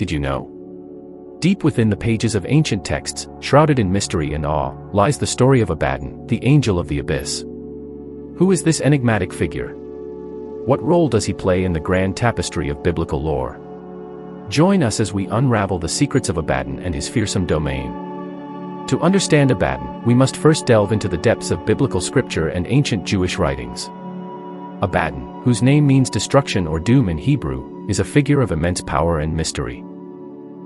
Did you know? Deep within the pages of ancient texts, shrouded in mystery and awe, lies the story of Abaddon, the angel of the abyss. Who is this enigmatic figure? What role does he play in the grand tapestry of biblical lore? Join us as we unravel the secrets of Abaddon and his fearsome domain. To understand Abaddon, we must first delve into the depths of biblical scripture and ancient Jewish writings. Abaddon, whose name means destruction or doom in Hebrew, is a figure of immense power and mystery.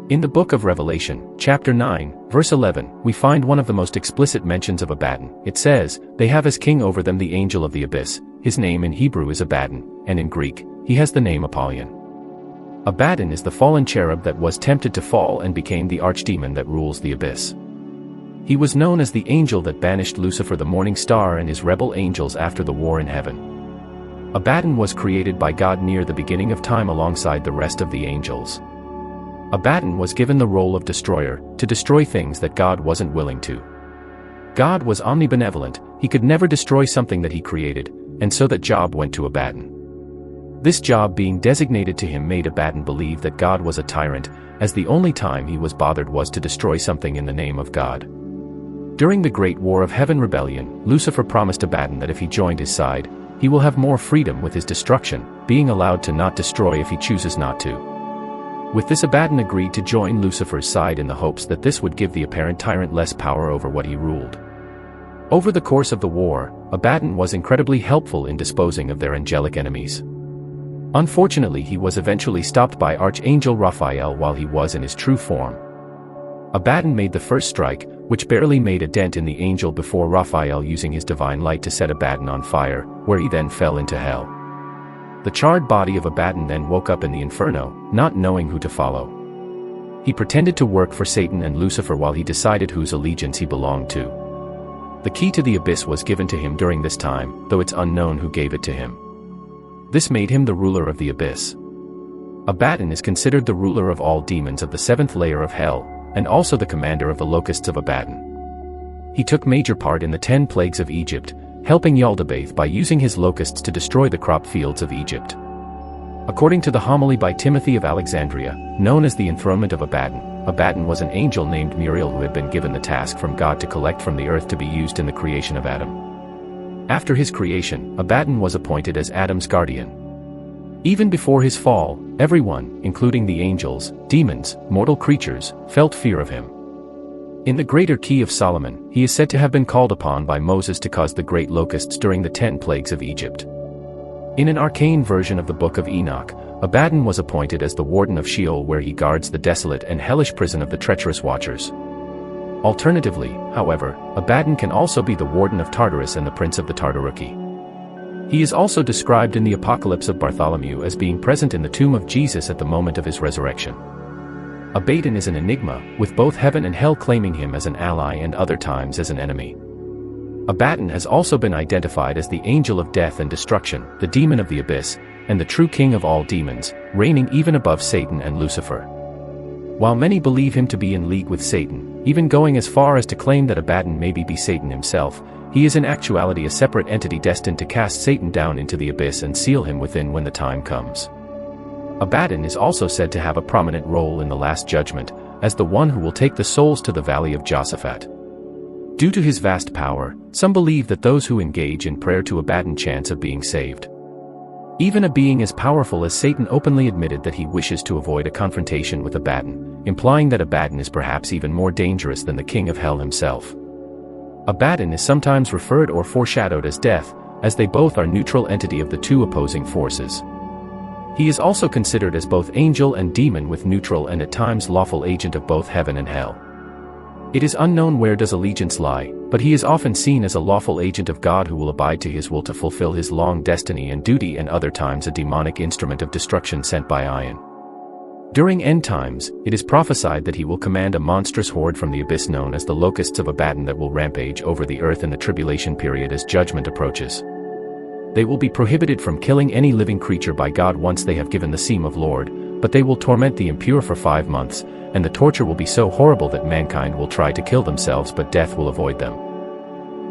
In the book of Revelation, chapter 9, verse 11, we find one of the most explicit mentions of Abaddon. It says, "They have as king over them the angel of the abyss. His name in Hebrew is Abaddon, and in Greek, he has the name Apollyon." Abaddon is the fallen cherub that was tempted to fall and became the archdemon that rules the abyss. He was known as the angel that banished Lucifer the morning star and his rebel angels after the war in heaven. Abaddon was created by God near the beginning of time alongside the rest of the angels. Abaddon was given the role of destroyer, to destroy things that God wasn't willing to. God was omnibenevolent, he could never destroy something that he created, and so that job went to Abaddon. This job being designated to him made Abaddon believe that God was a tyrant, as the only time he was bothered was to destroy something in the name of God. During the Great War of Heaven rebellion, Lucifer promised Abaddon that if he joined his side, he will have more freedom with his destruction, being allowed to not destroy if he chooses not to. With this, Abaddon agreed to join Lucifer's side in the hopes that this would give the apparent tyrant less power over what he ruled. Over the course of the war, Abaddon was incredibly helpful in disposing of their angelic enemies. Unfortunately, he was eventually stopped by Archangel Raphael while he was in his true form. Abaddon made the first strike, which barely made a dent in the angel before Raphael using his divine light to set Abaddon on fire, where he then fell into hell. The charred body of Abaddon then woke up in the inferno, not knowing who to follow. He pretended to work for Satan and Lucifer while he decided whose allegiance he belonged to. The key to the abyss was given to him during this time, though it's unknown who gave it to him. This made him the ruler of the abyss. Abaddon is considered the ruler of all demons of the seventh layer of hell, and also the commander of the locusts of Abaddon. He took major part in the 10 plagues of Egypt, helping Yaldabaoth by using his locusts to destroy the crop fields of Egypt. According to the homily by Timothy of Alexandria, known as the enthronement of Abaddon, Abaddon was an angel named Muriel who had been given the task from God to collect from the earth to be used in the creation of Adam. After his creation, Abaddon was appointed as Adam's guardian. Even before his fall, everyone, including the angels, demons, mortal creatures, felt fear of him. In the Greater Key of Solomon, he is said to have been called upon by Moses to cause the great locusts during the 10 plagues of Egypt. In an arcane version of the Book of Enoch, Abaddon was appointed as the warden of Sheol, where he guards the desolate and hellish prison of the treacherous watchers. Alternatively, however, Abaddon can also be the warden of Tartarus and the prince of the Tartaruki. He is also described in the Apocalypse of Bartholomew as being present in the tomb of Jesus at the moment of his resurrection. Abaddon is an enigma, with both heaven and hell claiming him as an ally and other times as an enemy. Abaddon has also been identified as the angel of death and destruction, the demon of the abyss, and the true king of all demons, reigning even above Satan and Lucifer. While many believe him to be in league with Satan, even going as far as to claim that Abaddon may be Satan himself, he is in actuality a separate entity destined to cast Satan down into the abyss and seal him within when the time comes. Abaddon is also said to have a prominent role in the Last Judgment, as the one who will take the souls to the Valley of Josaphat. Due to his vast power, some believe that those who engage in prayer to Abaddon chance of being saved. Even a being as powerful as Satan openly admitted that he wishes to avoid a confrontation with Abaddon, implying that Abaddon is perhaps even more dangerous than the king of hell himself. Abaddon is sometimes referred or foreshadowed as death, as they both are neutral entity of the two opposing forces. He is also considered as both angel and demon, with neutral and at times lawful agent of both heaven and hell. It is unknown where does allegiance lie, but he is often seen as a lawful agent of God who will abide to his will to fulfill his long destiny and duty, and other times a demonic instrument of destruction sent by Ion. During end times, it is prophesied that he will command a monstrous horde from the abyss known as the locusts of Abaddon that will rampage over the earth in the tribulation period as judgment approaches. They will be prohibited from killing any living creature by God once they have given the seam of Lord, but they will torment the impure for 5 months, and the torture will be so horrible that mankind will try to kill themselves but death will avoid them.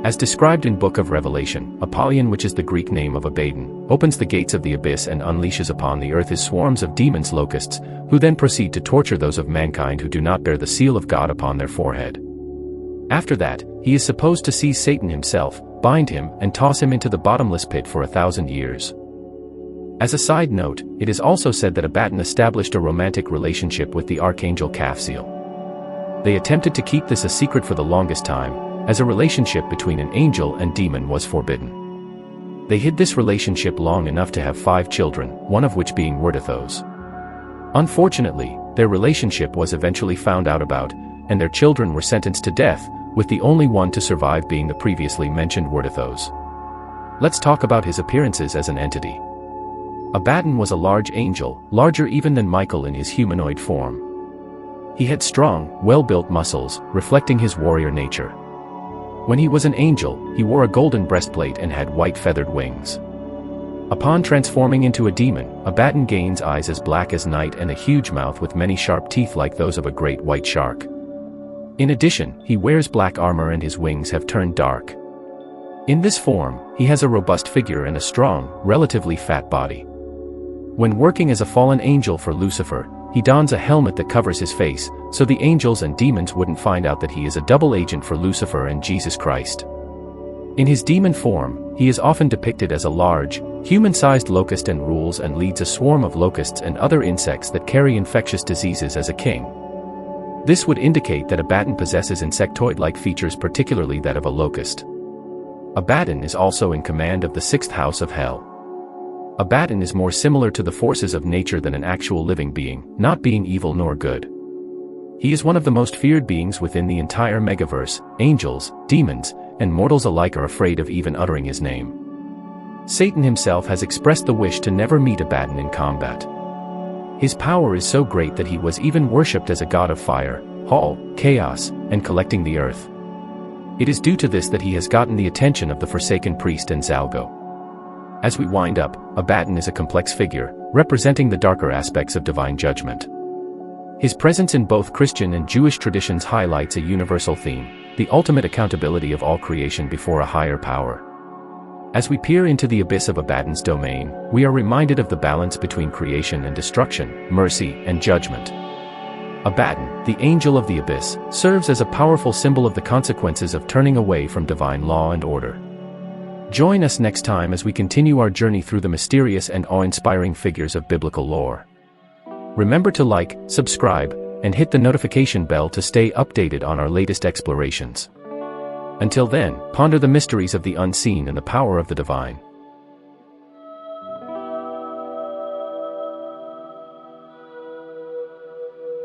As described in Book of Revelation, Apollyon, which is the Greek name of Abaddon, opens the gates of the abyss and unleashes upon the earth his swarms of demons locusts, who then proceed to torture those of mankind who do not bear the seal of God upon their forehead. After that, he is supposed to seize Satan himself, bind him, and toss him into the bottomless pit for 1,000 years. As a side note, it is also said that Abaddon established a romantic relationship with the archangel Caphael. They attempted to keep this a secret for the longest time, as a relationship between an angel and demon was forbidden. They hid this relationship long enough to have 5 children, one of which being Wordithos. Unfortunately, their relationship was eventually found out about, and their children were sentenced to death, with the only one to survive being the previously mentioned Wordithos. Let's talk about his appearances as an entity. Abaddon was a large angel, larger even than Michael in his humanoid form. He had strong, well-built muscles, reflecting his warrior nature. When he was an angel, he wore a golden breastplate and had white feathered wings. Upon transforming into a demon, Abaddon gains eyes as black as night and a huge mouth with many sharp teeth like those of a great white shark. In addition, he wears black armor and his wings have turned dark. In this form, he has a robust figure and a strong, relatively fat body. When working as a fallen angel for Lucifer, he dons a helmet that covers his face, so the angels and demons wouldn't find out that he is a double agent for Lucifer and Jesus Christ. In his demon form, he is often depicted as a large, human-sized locust and rules and leads a swarm of locusts and other insects that carry infectious diseases as a king. This would indicate that Abaddon possesses insectoid-like features, particularly that of a locust. Abaddon is also in command of the 6th house of hell. Abaddon is more similar to the forces of nature than an actual living being, not being evil nor good. He is one of the most feared beings within the entire megaverse. Angels, demons, and mortals alike are afraid of even uttering his name. Satan himself has expressed the wish to never meet Abaddon in combat. His power is so great that he was even worshipped as a god of fire, hell, chaos, and collecting the earth. It is due to this that he has gotten the attention of the Forsaken Priest and Zalgo. As we wind up, Abaddon is a complex figure, representing the darker aspects of divine judgment. His presence in both Christian and Jewish traditions highlights a universal theme: the ultimate accountability of all creation before a higher power. As we peer into the abyss of Abaddon's domain, we are reminded of the balance between creation and destruction, mercy and judgment. Abaddon, the angel of the abyss, serves as a powerful symbol of the consequences of turning away from divine law and order. Join us next time as we continue our journey through the mysterious and awe-inspiring figures of biblical lore. Remember to like, subscribe, and hit the notification bell to stay updated on our latest explorations. Until then, ponder the mysteries of the unseen and the power of the divine.